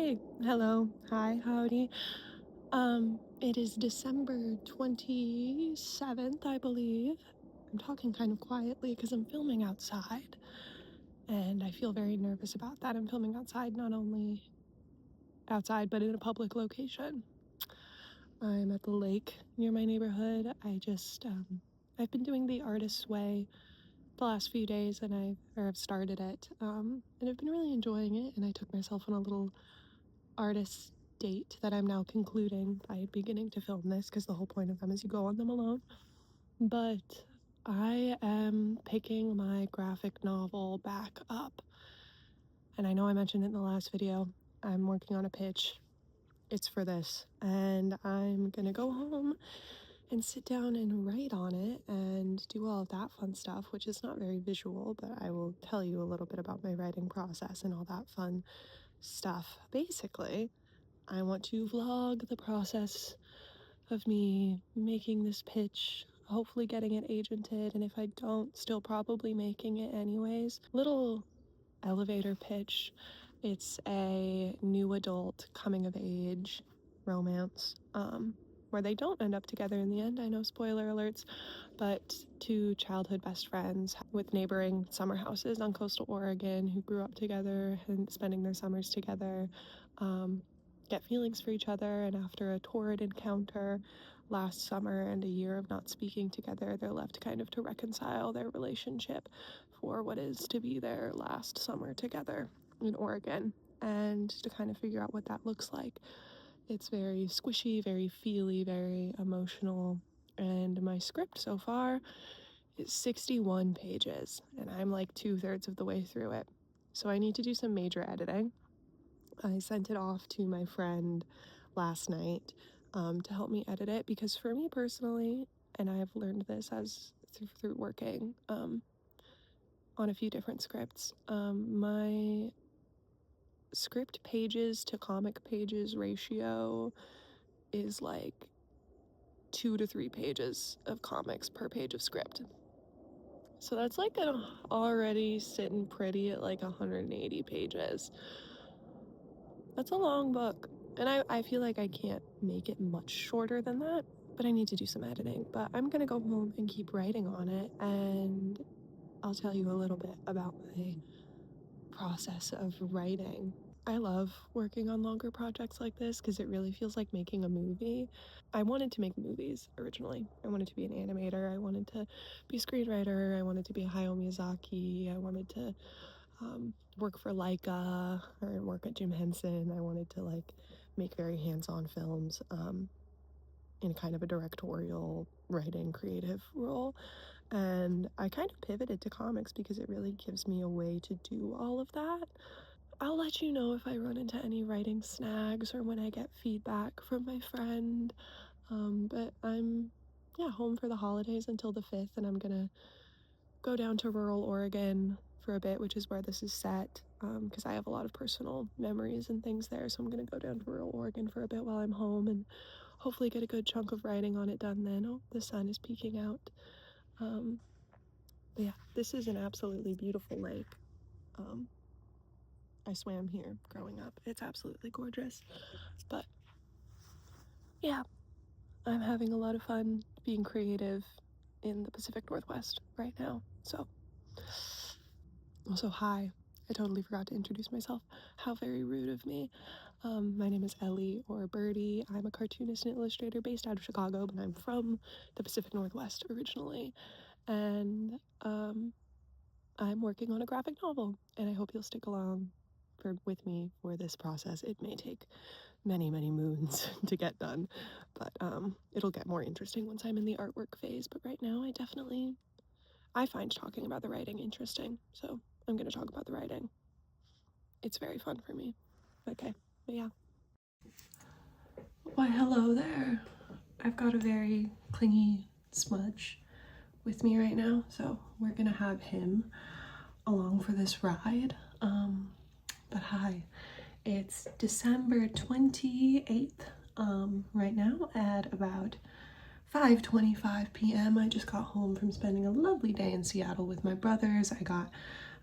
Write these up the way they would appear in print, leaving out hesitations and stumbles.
Hey, hello, hi, howdy. It is December 27th, I believe. I'm talking kind of quietly because I'm filming outside, and I feel very nervous about that. I'm filming outside, not only outside, but in a public location. I'm at the lake near my neighborhood. I've been doing the artist's way the last few days, and I've started it, and I've been really enjoying it, and I took myself on a little artist date that I'm now concluding by beginning to film this because the whole point of them is you go on them alone. But I am picking my graphic novel back up. And I know I mentioned it in the last video. I'm working on a pitch. It's for this. And I'm gonna go home and sit down and write on it and do all of that fun stuff, which is not very visual, but I will tell you a little bit about my writing process and all that fun stuff. Basically, I want to vlog the process of me making this pitch, hopefully getting it agented, and if I don't, still probably making it anyways. Little elevator pitch. It's a new adult coming of age romance, where they don't end up together in the end. I know, spoiler alerts, but two childhood best friends with neighboring summer houses on coastal Oregon who grew up together and spending their summers together, get feelings for each other, and after a torrid encounter last summer and a year of not speaking together, they're left kind of to reconcile their relationship for what is to be their last summer together in Oregon, and to kind of figure out what that looks like. It's very squishy, very feely, very emotional, and my script so far is 61 pages, and I'm like 2/3 of the way through it. So I need to do some major editing. I sent it off to my friend last night to help me edit it, because for me personally, and I have learned this as through working on a few different scripts, my script pages to comic pages ratio is like 2 to 3 pages of comics per page of script. So that's like already sitting pretty at like 180 pages. That's a long book. And I feel like I can't make it much shorter than that, but I need to do some editing. But I'm gonna go home and keep writing on it, and I'll tell you a little bit about my process of writing. I love working on longer projects like this because it really feels like making a movie. I wanted to make movies originally. I wanted to be an animator. I wanted to be a screenwriter. I wanted to be a Hayao Miyazaki. I wanted to work for Leica or work at Jim Henson. I wanted to like make very hands-on films in kind of a directorial writing creative role. And I kind of pivoted to comics because it really gives me a way to do all of that. I'll let you know if I run into any writing snags or when I get feedback from my friend. But I'm, yeah, home for the holidays until the 5th, and I'm gonna go down to rural Oregon for a bit, which is where this is set, because I have a lot of personal memories and things there. So I'm gonna go down to rural Oregon for a bit while I'm home and hopefully get a good chunk of writing on it done then. Oh, the sun is peeking out. But yeah, this is an absolutely beautiful lake. I swam here growing up. It's absolutely gorgeous. But yeah, I'm having a lot of fun being creative in the Pacific Northwest right now. So, also, hi. I totally forgot to introduce myself. How very rude of me. My name is Ellie, or Birdie. I'm a cartoonist and illustrator based out of Chicago, but I'm from the Pacific Northwest originally. And I'm working on a graphic novel, and I hope you'll stick along with me for this process. It may take many, many moons to get done, but it'll get more interesting once I'm in the artwork phase. But right now, I find talking about the writing interesting, so I'm gonna talk about the writing. It's very fun for me. Okay, but yeah. Why, hello there. I've got a very clingy smudge with me right now, so we're gonna have him along for this ride. But hi, it's December 28th right now at about 5:25 p.m. I just got home from spending a lovely day in Seattle with my brothers. I got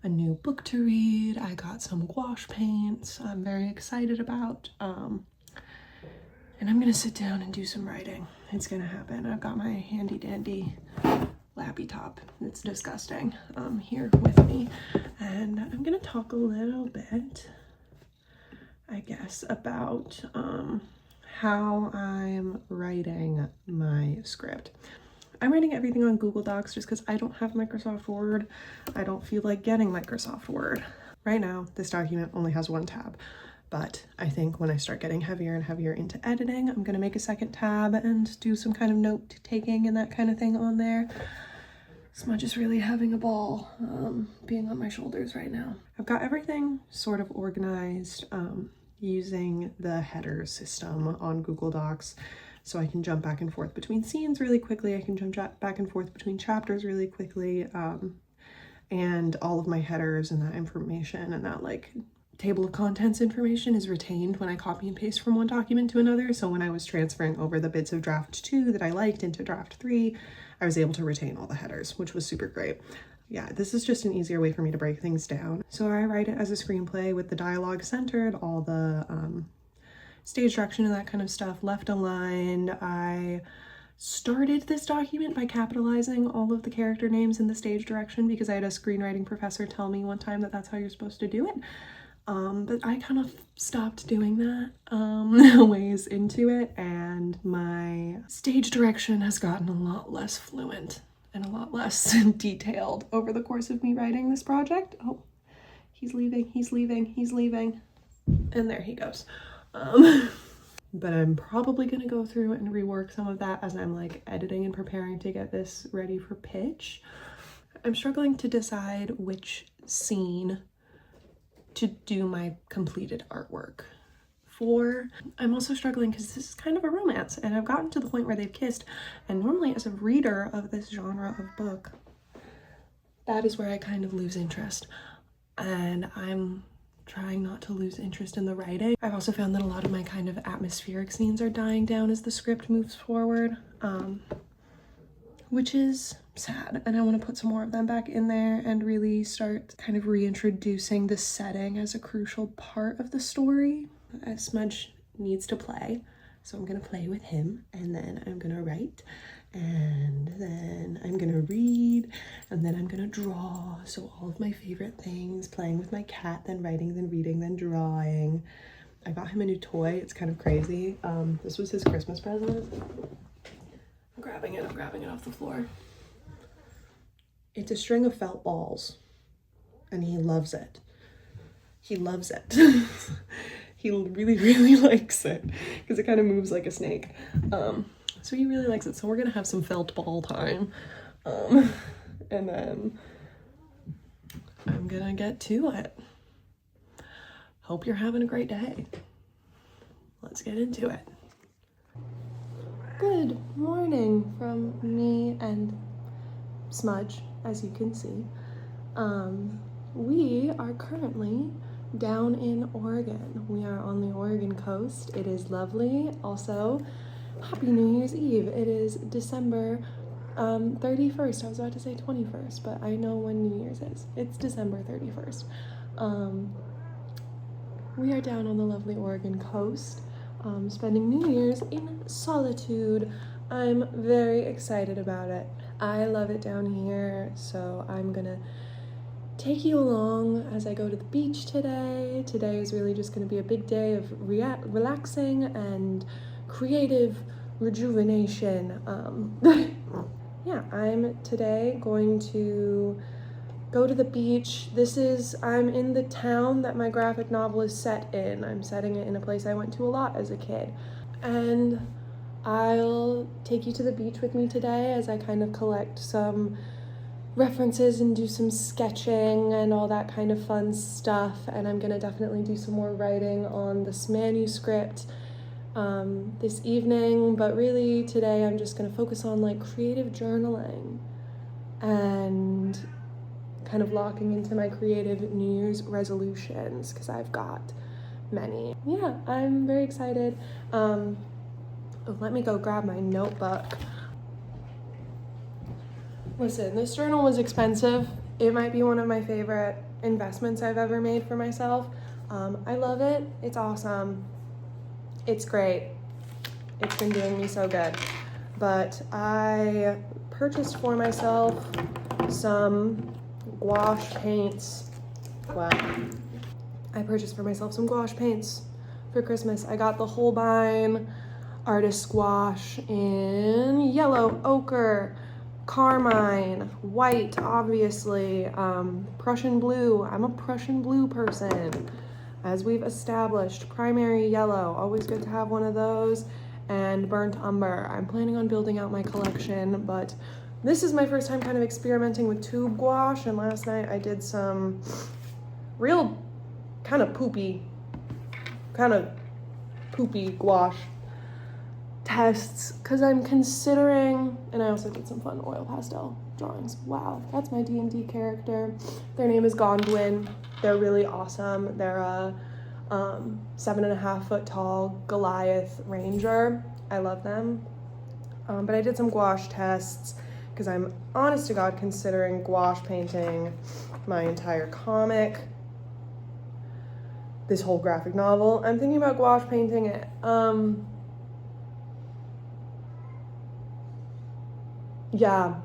a new book to read. I got some gouache paints I'm very excited about. And I'm gonna sit down and do some writing. It's gonna happen. I've got my handy dandy lappy top. It's disgusting here with me. And I'm gonna talk a little bit, I guess, about how I'm writing my script. I'm writing everything on Google Docs just because I don't have Microsoft Word. I don't feel like getting Microsoft Word. Right now, this document only has one tab, but I think when I start getting heavier and heavier into editing, I'm gonna make a second tab and do some kind of note taking and that kind of thing on there. Smudge is really having a ball being on my shoulders right now. I've got everything sort of organized using the header system on Google Docs, so I can jump back and forth between scenes really quickly. I can jump back and forth between chapters really quickly, and all of my headers and that information and that like table of contents information is retained when I copy and paste from one document to another. So when I was transferring over the bits of draft 2 that I liked into draft 3, I was able to retain all the headers, which was super great. Yeah, this is just an easier way for me to break things down. So I write it as a screenplay with the dialogue centered, all the stage direction and that kind of stuff left aligned. I started this document by capitalizing all of the character names in the stage direction because I had a screenwriting professor tell me one time that that's how you're supposed to do it. But I kind of stopped doing that ways into it, and my stage direction has gotten a lot less fluent and a lot less detailed over the course of me writing this project. Oh, he's leaving, he's leaving, he's leaving. And there he goes. But I'm probably gonna go through and rework some of that as I'm like editing and preparing to get this ready for pitch. I'm struggling to decide which scene to do my completed artwork for. I'm also struggling because this is kind of a romance and I've gotten to the point where they've kissed, and normally as a reader of this genre of book, that is where I kind of lose interest, and I'm trying not to lose interest in the writing. I've also found that a lot of my kind of atmospheric scenes are dying down as the script moves forward, which is sad, and I want to put some more of them back in there and really start kind of reintroducing the setting as a crucial part of the story. Smudge needs to play, so I'm gonna play with him, and then I'm gonna write, and then I'm gonna read, and then I'm gonna draw. So all of my favorite things: playing with my cat, then writing, then reading, then drawing. I got him a new toy. It's kind of crazy. This was his Christmas present. I'm grabbing it off the floor. It's a string of felt balls, and he loves it. He loves it. He really, really likes it because it kind of moves like a snake. So he really likes it. So we're gonna have some felt ball time. And then I'm gonna get to it. Hope you're having a great day. Let's get into it. Good morning from me and Smudge, as you can see. We are currently down in Oregon. We are on the Oregon coast. It is lovely. Also, happy New Year's Eve. It is December 31st. I was about to say 21st, but I know when New Year's is. It's December 31st. We are down on the lovely Oregon coast, spending New Year's in solitude. I'm very excited about it. I love it down here, so I'm gonna take you along as I go to the beach today. Today is really just gonna be a big day of relaxing and creative rejuvenation. Yeah, I'm today going to go to the beach. I'm in the town that my graphic novel is set in. I'm setting it in a place I went to a lot as a kid. And I'll take you to the beach with me today as I kind of collect some references and do some sketching and all that kind of fun stuff. And I'm gonna definitely do some more writing on this manuscript this evening, but really today I'm just gonna focus on like creative journaling and kind of locking into my creative New Year's resolutions, because I've got many. Yeah, I'm very excited. Let me go grab my notebook. Listen, this journal was expensive. It might be one of my favorite investments I've ever made for myself. I love it. It's awesome. It's great. It's been doing me so good. But I purchased for myself some gouache paints. Wow. I purchased for myself some gouache paints for Christmas. I got the Holbein Artist Gouache in yellow, ochre, carmine, white, obviously, Prussian blue. I'm a Prussian blue person, as we've established. Primary yellow, always good to have one of those, and burnt umber. I'm planning on building out my collection, but this is my first time kind of experimenting with tube gouache, and last night I did some real kind of poopy gouache tests, because I'm considering, and I also did some fun oil pastel drawings. Wow, that's my D&D character. Their name is Gondwyn. They're really awesome. They're a 7.5 foot tall Goliath ranger. I love them. But I did some gouache tests because I'm honest to God considering gouache painting my entire comic, this whole graphic novel. I'm thinking about gouache painting it. Yeah,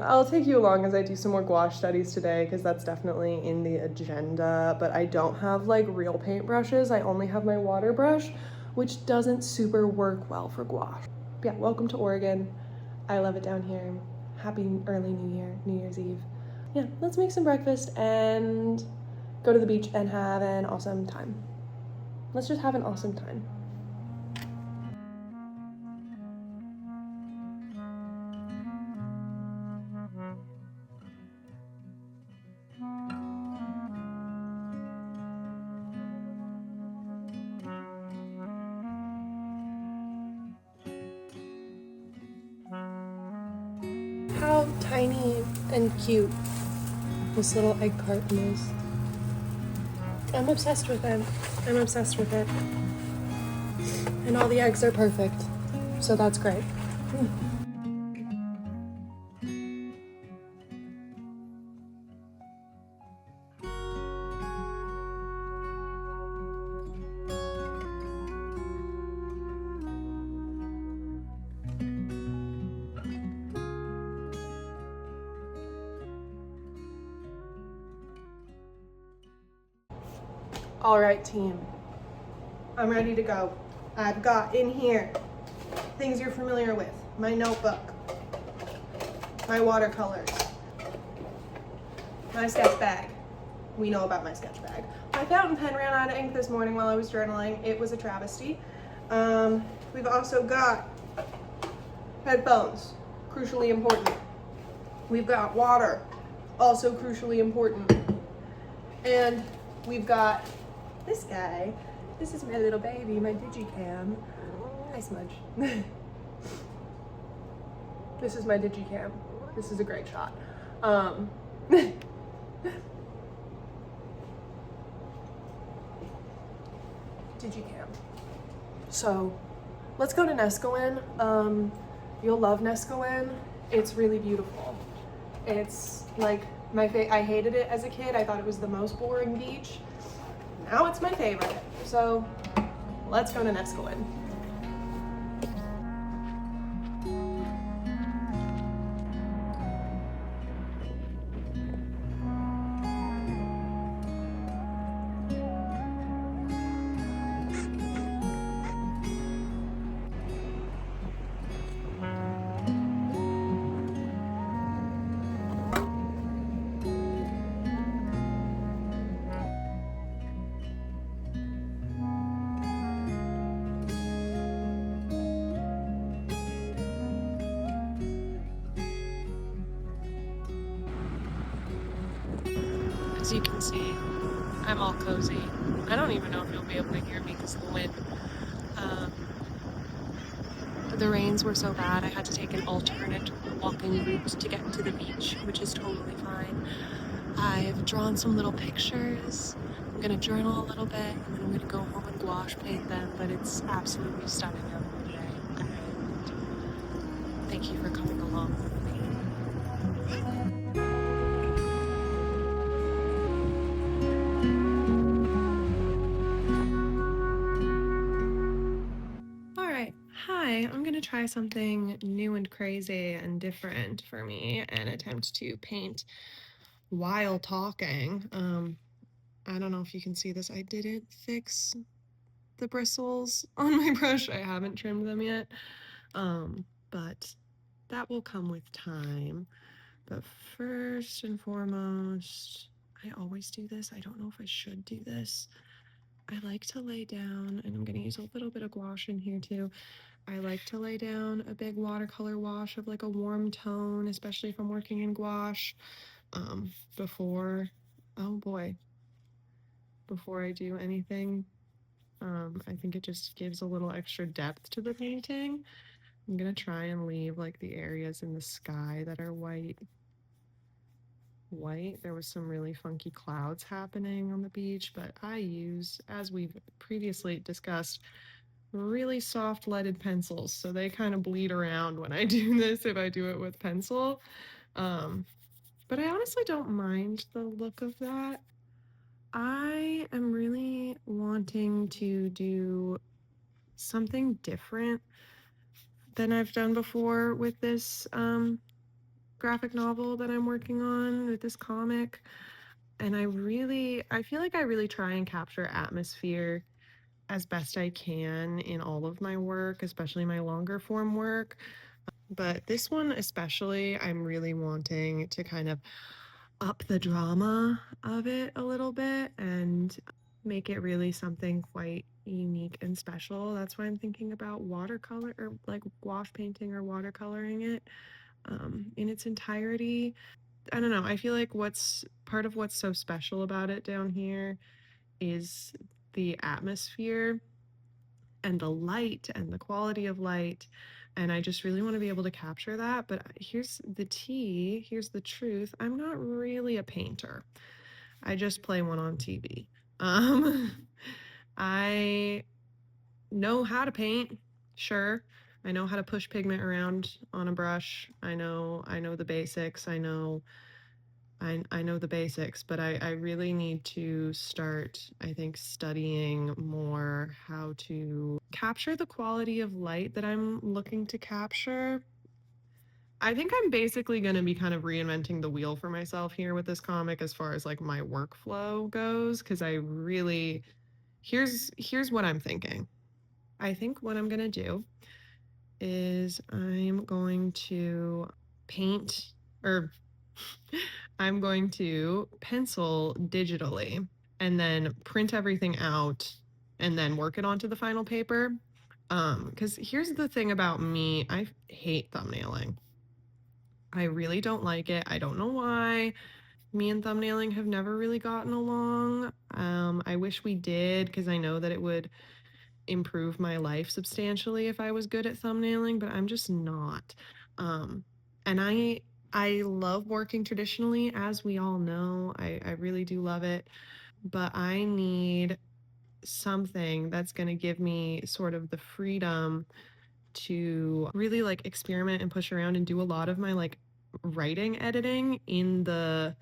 I'll take you along as I do some more gouache studies today, because that's definitely in the agenda, but I don't have like real paintbrushes. I only have my water brush, which doesn't super work well for gouache. Yeah, welcome to Oregon. I love it down here. Happy early New Year, New Year's Eve. Yeah, let's make some breakfast and go to the beach and have an awesome time. Let's just have an awesome time. How tiny and cute this little egg carton is. I'm obsessed with it. I'm obsessed with it. And all the eggs are perfect, so that's great. All right, team, I'm ready to go. I've got in here things you're familiar with: my notebook, my watercolors, my sketch bag. We know about my sketch bag. My fountain pen ran out of ink this morning while I was journaling. It was a travesty. We've also got headphones, crucially important. We've got water, also crucially important. And we've got this guy. This is my little baby, my digicam. Hi, Smudge. This is my digicam. This is a great shot. Digicam. So let's go to Nescoin. You'll love Nescoin. It's really beautiful. It's like I hated it as a kid. I thought it was the most boring beach. Now it's my favorite. So let's go to Nescoin. As you can see, I'm all cozy. I don't even know if you'll be able to hear me because of the wind. The rains were so bad I had to take an alternate walking route to get to the beach, which is totally fine. I've drawn some little pictures. I'm gonna journal a little bit, and then I'm gonna go home and gouache paint them, but it's absolutely stunning out here today. And thank you for coming along with me. Hi, I'm going to try something new and crazy and different for me and attempt to paint while talking. I don't know if you can see this. I didn't fix the bristles on my brush. I haven't trimmed them yet. But that will come with time. But first and foremost, I always do this. I don't know if I should do this. I like to lay down, and I'm going to use a little bit of gouache in here too. I like to lay down a big watercolor wash of like a warm tone, especially if I'm working in gouache, before, oh boy, before I do anything. I think it just gives a little extra depth to the painting. I'm gonna try and leave like the areas in the sky that are white. There was some really funky clouds happening on the beach, but I use, as we've previously discussed, really soft leaded pencils, so they kind of bleed around when I do this if I do it with pencil. But I honestly don't mind the look of that. I am really wanting to do something different than I've done before with this graphic novel that I'm working on, with this comic. And I feel like I really try and capture atmosphere as best I can in all of my work, especially my longer form work. But this one especially, I'm really wanting to kind of up the drama of it a little bit and make it really something quite unique and special. That's why I'm thinking about watercolor, or like gouache painting or watercoloring it in its entirety. I don't know. I feel like what's part of what's so special about it down here is the atmosphere and the light and the quality of light. And I just really want to be able to capture that. But here's the tea, here's the truth. I'm not really a painter. I just play one on TV. Um, I know how to paint, sure. I know how to push pigment around on a brush. I know the basics. I know the basics, but I really need to start, I think, studying more how to capture the quality of light that I'm looking to capture. I think I'm basically going to be kind of reinventing the wheel for myself here with this comic as far as like my workflow goes, because I really, here's what I'm thinking. I think what I'm going to do is I'm going to paint, or I'm going to pencil digitally and then print everything out and then work it onto the final paper. Because here's the thing about me, I hate thumbnailing. I really don't like it. I don't know why. Me and thumbnailing have never really gotten along. I wish we did, because I know that it would improve my life substantially if I was good at thumbnailing, but I'm just not. And I love working traditionally, as we all know. I really do love it, but I need something that's going to give me sort of the freedom to really like experiment and push around and do a lot of my like writing editing in the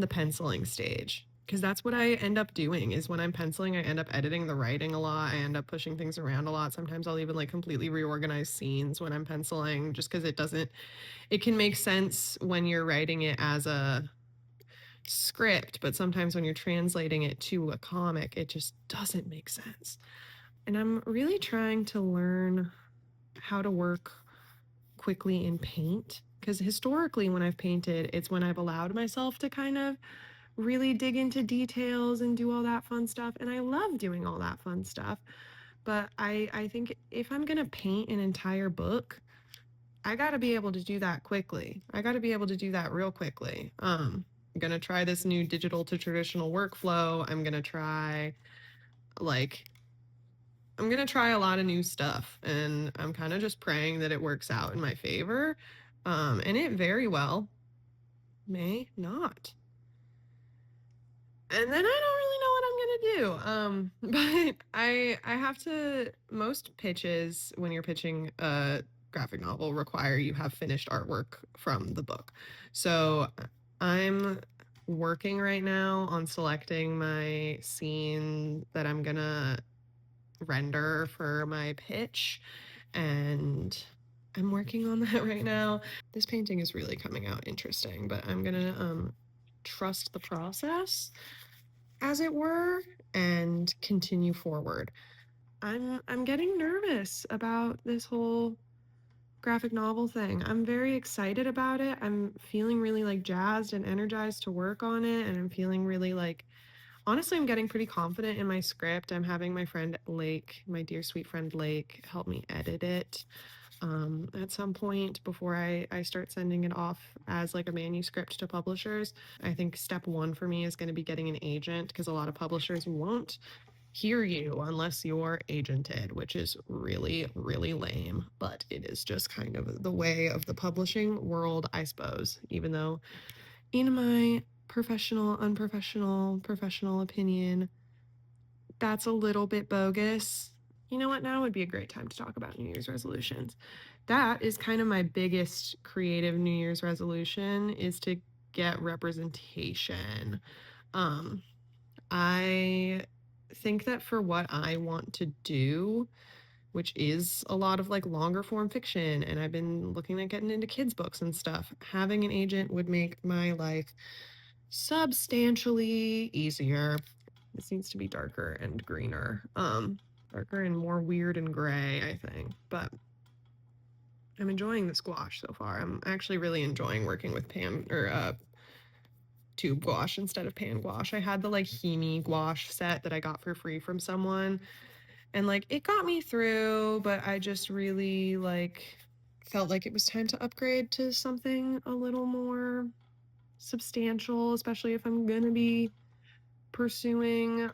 penciling stage, because that's what I end up doing. Is when I'm penciling, I end up editing the writing a lot. I end up pushing things around a lot. Sometimes I'll even like completely reorganize scenes when I'm penciling, just because it can make sense when you're writing it as a script, but sometimes when you're translating it to a comic, it just doesn't make sense. And I'm really trying to learn how to work quickly in paint, because historically when I've painted, it's when I've allowed myself to kind of really dig into details and do all that fun stuff. And I love doing all that fun stuff. But I think if I'm going to paint an entire book, I got to be able to do that quickly. I got to be able to do that real quickly. I'm going to try this new digital to traditional workflow. Like, I'm going to try a lot of new stuff, and I'm kind of just praying that it works out in my favor. And it very well may not. And then I don't really know what I'm gonna do. But I have to. Most pitches when you're pitching a graphic novel require you have finished artwork from the book. So I'm working right now on selecting my scene that I'm gonna render for my pitch. and I'm working on that right now. This painting is really coming out interesting, but I'm gonna trust the process, as it were, and continue forward. I'm getting nervous about this whole graphic novel thing. I'm very excited about it. I'm feeling really like jazzed and energized to work on it, and I'm feeling really like, honestly, I'm getting pretty confident in my script. I'm having my friend Lake, my dear sweet friend Lake, help me edit it at some point before I start sending it off as like a manuscript to publishers. I think step one for me is going to be getting an agent, because a lot of publishers won't hear you unless you're agented, which is really, really lame. But it is just kind of the way of the publishing world, I suppose, even though in my professional opinion, that's a little bit bogus. You know what? Now would be a great time to talk about New Year's resolutions. That is kind of my biggest creative New Year's resolution, is to get representation. I think that for what I want to do, which is a lot of like longer form fiction, and I've been looking at getting into kids' books and stuff, having an agent would make my life substantially easier. This needs to be darker and greener. Darker and more weird and gray, I think. But I'm enjoying the squash so far. I'm actually really enjoying working with pan or tube gouache instead of pan gouache. I had the like Hemi gouache set that I got for free from someone, and like it got me through, but I just really like felt like it was time to upgrade to something a little more substantial, especially if I'm gonna be pursuing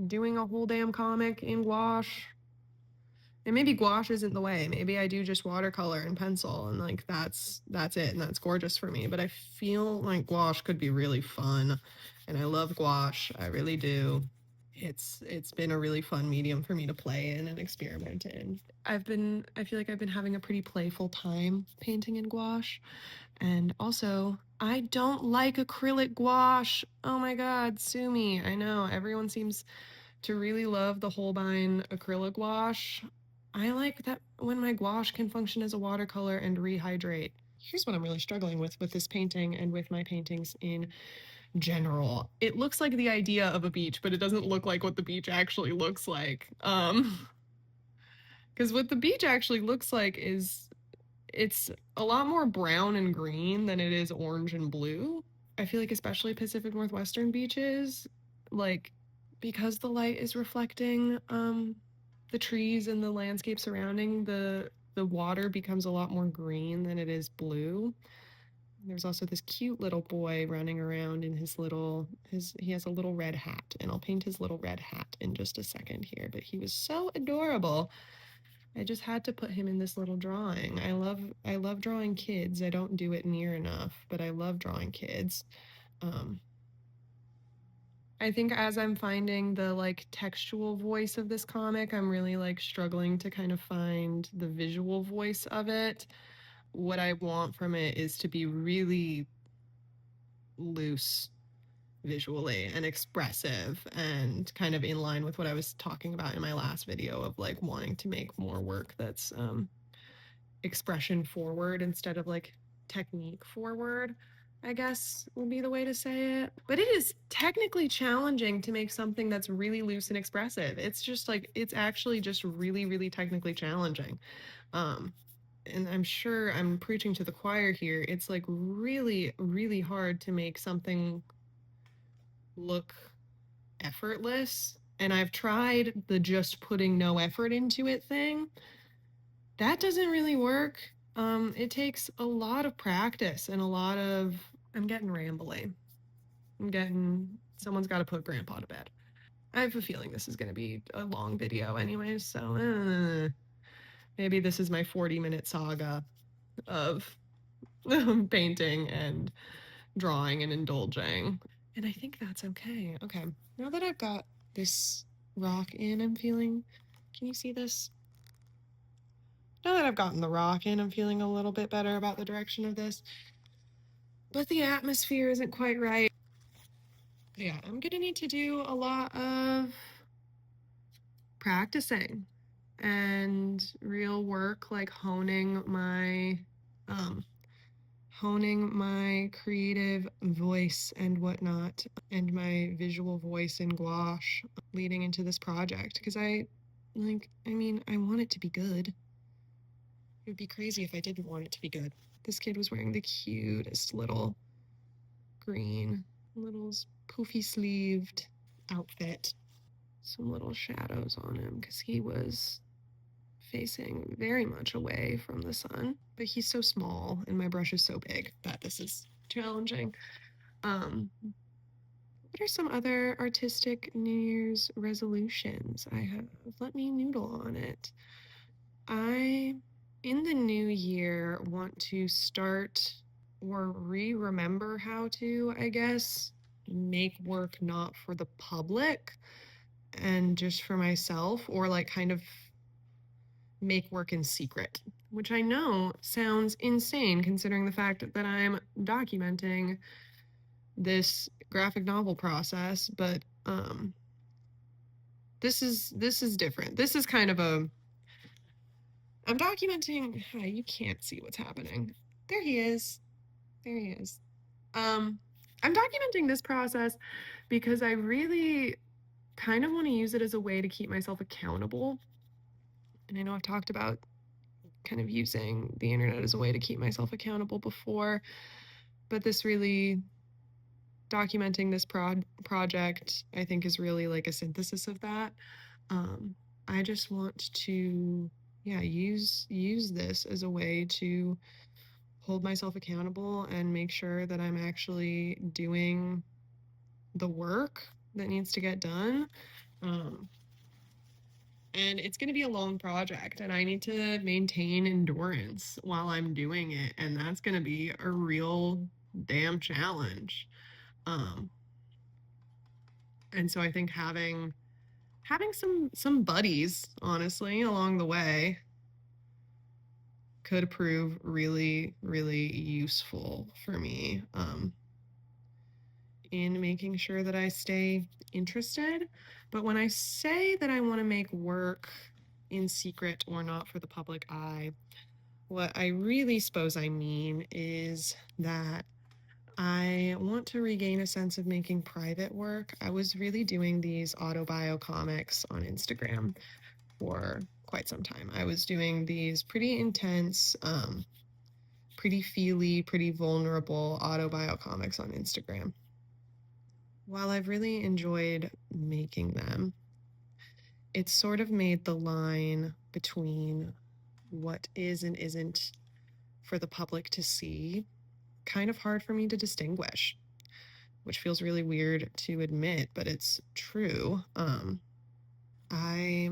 doing a whole damn comic in gouache. And maybe gouache isn't the way. Maybe I do just watercolor and pencil, and like that's it, and that's gorgeous for me. But I feel like gouache could be really fun, and I love gouache. I really do. It's been a really fun medium for me to play in and experiment in. I feel like I've been having a pretty playful time painting in gouache. And also, I don't like acrylic gouache. Oh my god, sue me. I know everyone seems to really love the Holbein acrylic gouache. I like that when my gouache can function as a watercolor and rehydrate. Here's what I'm really struggling with this painting and with my paintings in general. It looks like the idea of a beach, but it doesn't look like what the beach actually looks like. Because what the beach actually looks like is it's a lot more brown and green than it is orange and blue. I feel like especially Pacific Northwestern beaches, like because the light is reflecting the trees and the landscape surrounding the water becomes a lot more green than it is blue. There's also this cute little boy running around in he has a little red hat, and I'll paint his little red hat in just a second here, but he was so adorable. I just had to put him in this little drawing. I love drawing kids. I don't do it near enough, but I love drawing kids. I think as I'm finding the like textual voice of this comic, I'm really like struggling to kind of find the visual voice of it. What I want from it is to be really loose visually and expressive, and kind of in line with what I was talking about in my last video of like wanting to make more work that's expression forward instead of like technique forward, I guess would be the way to say it. But it is technically challenging to make something that's really loose and expressive. It's just like, it's actually just really, really technically challenging. And I'm sure I'm preaching to the choir here. It's like really, really hard to make something look effortless. And I've tried the just putting no effort into it thing. That doesn't really work. It takes a lot of practice and a lot of. I'm getting rambly. Someone's got to put grandpa to bed. I have a feeling this is going to be a long video anyways, so maybe this is my 40-minute saga of painting and drawing and indulging. And I think that's okay. Okay, now that I've got this rock in, can you see this? Now that I've gotten the rock in, I'm feeling a little bit better about the direction of this. But the atmosphere isn't quite right. Yeah, I'm gonna need to do a lot of practicing and real work, like honing my creative voice and whatnot, and my visual voice in gouache leading into this project, because I want it to be good. It would be crazy if I didn't want it to be good. This kid was wearing the cutest little green, little poofy sleeved outfit. Some little shadows on him because he was facing very much away from the sun, but he's so small and my brush is so big that this is challenging. What are some other artistic New Year's resolutions I have? Let me noodle on it. I, in the new year, want to start or remember how to, I guess, make work not for the public and just for myself, or like kind of make work in secret, which I know sounds insane considering the fact that I'm documenting this graphic novel process, but this is different. This is kind of I'm documenting. You can't see what's happening. There he is. There he is. I'm documenting this process because I really kind of want to use it as a way to keep myself accountable. And I know I've talked about kind of using the internet as a way to keep myself accountable before, but this really documenting this project, I think, is really like a synthesis of that. I just want to, use this as a way to hold myself accountable and make sure that I'm actually doing the work that needs to get done. And it's going to be a long project, and I need to maintain endurance while I'm doing it, and that's going to be a real damn challenge. And so I think having some buddies, honestly, along the way could prove really, really useful for me in making sure that I stay interested. But when I say that I want to make work in secret or not for the public eye, what I really suppose I mean is that I want to regain a sense of making private work. I was really doing these autobio comics on Instagram for quite some time. I was doing these pretty intense, pretty feely, pretty vulnerable autobio comics on Instagram. While I've really enjoyed making them, it's sort of made the line between what is and isn't for the public to see kind of hard for me to distinguish, which feels really weird to admit, but it's true. I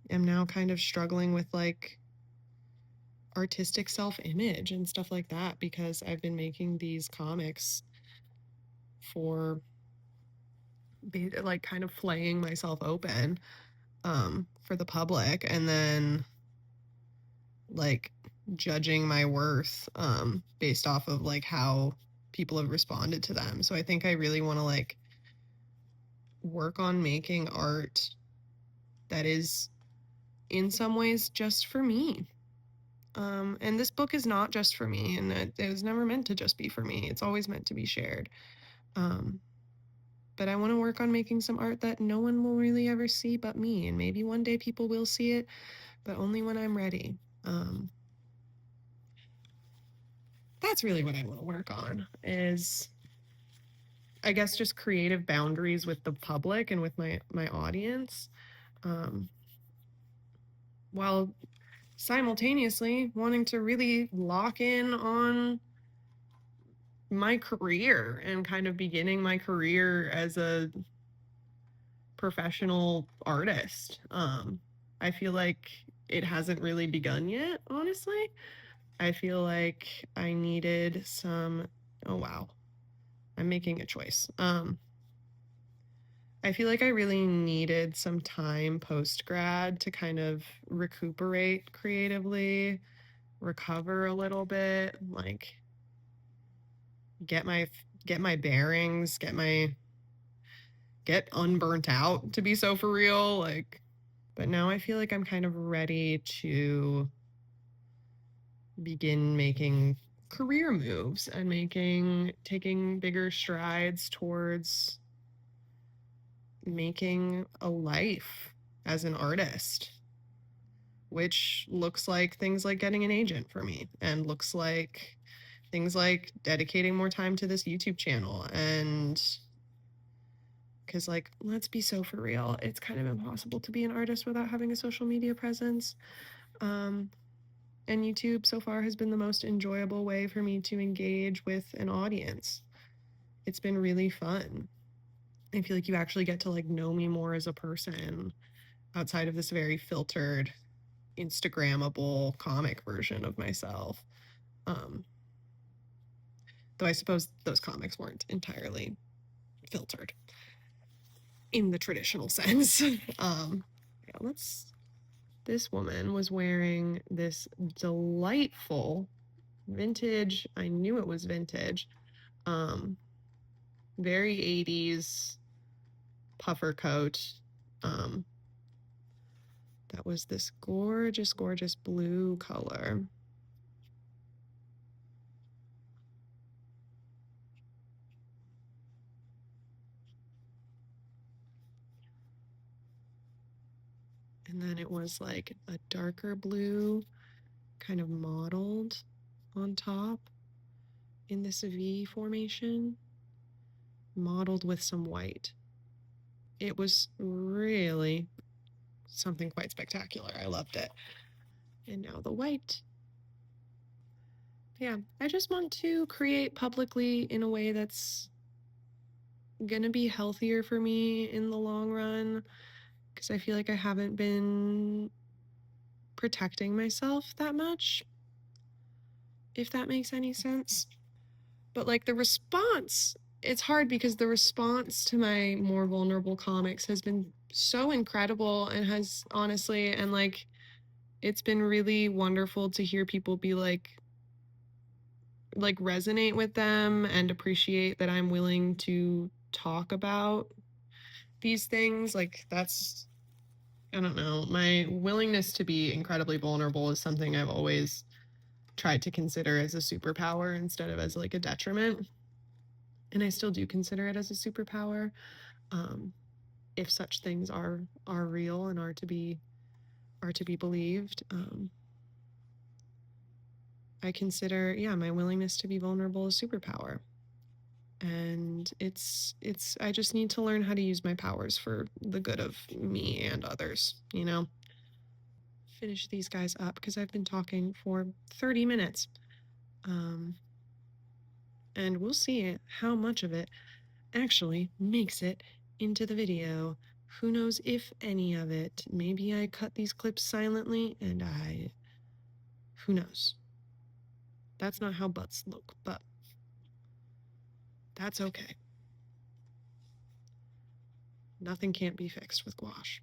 am now kind of struggling with like artistic self-image and stuff like that because I've been making these comics for like kind of flaying myself open for the public, and then like judging my worth based off of like how people have responded to them. So I think I really want to like work on making art that is in some ways just for me. And this book is not just for me, and it was never meant to just be for me. It's always meant to be shared. But I want to work on making some art that no one will really ever see but me, and maybe one day people will see it, but only when I'm ready. That's really what I want to work on, is I guess just creative boundaries with the public and with my audience, while simultaneously wanting to really lock in on my career and kind of beginning my career as a professional artist. I feel like it hasn't really begun yet, honestly. I feel like I needed some, oh wow, I'm making a choice. I feel like I really needed some time post grad to kind of recuperate creatively, recover a little bit, like get my bearings, get unburnt out, to be so for real. Like But now I feel like I'm kind of ready to begin making career moves and taking bigger strides towards making a life as an artist, which looks like things like getting an agent for me, and looks like things like dedicating more time to this YouTube channel. And because, like, let's be so for real, it's kind of impossible to be an artist without having a social media presence. And YouTube so far has been the most enjoyable way for me to engage with an audience. It's been really fun. I feel like you actually get to like know me more as a person outside of this very filtered, Instagrammable comic version of myself. Um, though I suppose those comics weren't entirely filtered in the traditional sense. Yeah, this woman was wearing this delightful vintage. I knew it was vintage. Um, very 80s puffer coat. Um, that was this gorgeous, gorgeous blue color. And then it was like a darker blue, kind of mottled on top in this V formation, mottled with some white. It was really something quite spectacular. I loved it. And now the white. Yeah, I just want to create publicly in a way that's gonna be healthier for me in the long run, because I feel like I haven't been protecting myself that much, if that makes any sense. But like the response, it's hard because the response to my more vulnerable comics has been so incredible, and has honestly, and like it's been really wonderful to hear people be like resonate with them and appreciate that I'm willing to talk about these things. Like that's, I don't know, my willingness to be incredibly vulnerable is something I've always tried to consider as a superpower instead of as like a detriment. And I still do consider it as a superpower, um, if such things are real and are to be believed. I consider, yeah, my willingness to be vulnerable a superpower. And it's I just need to learn how to use my powers for the good of me and others, you know. Finish these guys up because I've been talking for 30 minutes. And we'll see how much of it actually makes it into the video. Who knows if any of it. Maybe I cut these clips silently and who knows. That's not how butts look, but that's okay. Nothing can't be fixed with gouache.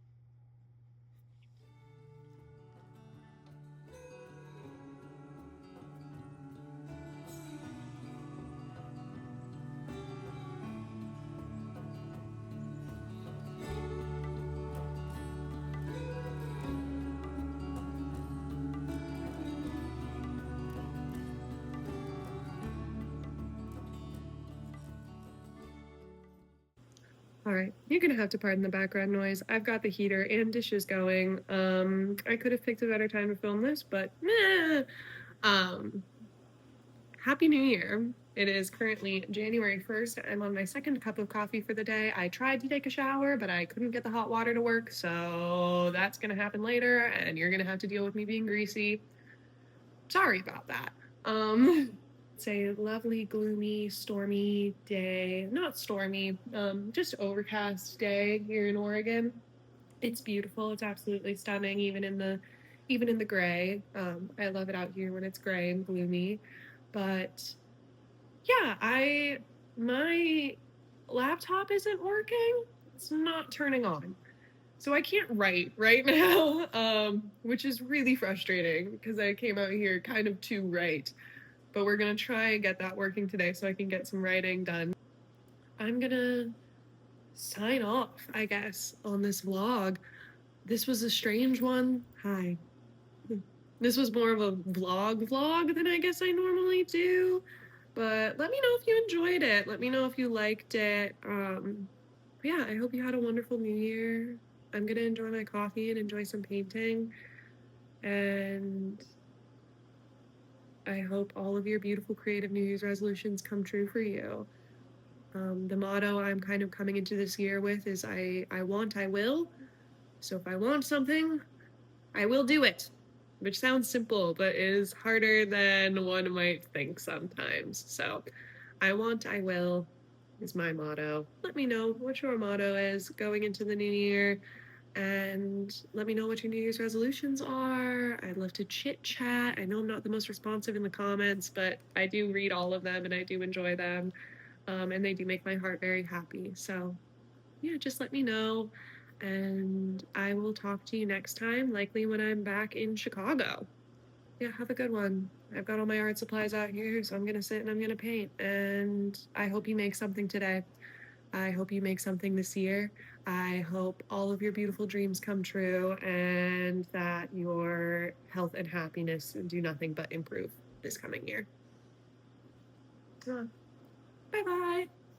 All right, you're gonna have to pardon the background noise. I've got the heater and dishes going. I could have picked a better time to film this, but meh. Happy New Year. It is currently January 1st. I'm on my second cup of coffee for the day. I tried to take a shower, but I couldn't get the hot water to work, so that's gonna happen later, and you're gonna have to deal with me being greasy. Sorry about that. It's a lovely, gloomy, stormy day. Not stormy, just overcast day here in Oregon. It's beautiful. It's absolutely stunning, even in the gray. I love it out here when it's gray and gloomy. But yeah, my laptop isn't working. It's not turning on. So I can't write right now, which is really frustrating because I came out here kind of to write. But we're going to try and get that working today so I can get some writing done. I'm going to sign off, I guess, on this vlog. This was a strange one. Hi. This was more of a vlog than I guess I normally do. But let me know if you enjoyed it. Let me know if you liked it. But yeah, I hope you had a wonderful New Year. I'm gonna enjoy my coffee and enjoy some painting. And I hope all of your beautiful creative New Year's resolutions come true for you. The motto I'm kind of coming into this year with is I want, I will. So if I want something, I will do it. Which sounds simple, but is harder than one might think sometimes. So I want, I will is my motto. Let me know what your motto is going into the new year. And let me know what your New Year's resolutions are. I'd love to chit chat. I know I'm not the most responsive in the comments, but I do read all of them and I do enjoy them. And they do make my heart very happy. So, yeah, just let me know. And I will talk to you next time, likely when I'm back in Chicago. Yeah, have a good one. I've got all my art supplies out here, so I'm going to sit and I'm going to paint. And I hope you make something today. I hope you make something this year. I hope all of your beautiful dreams come true and that your health and happiness do nothing but improve this coming year. Bye bye.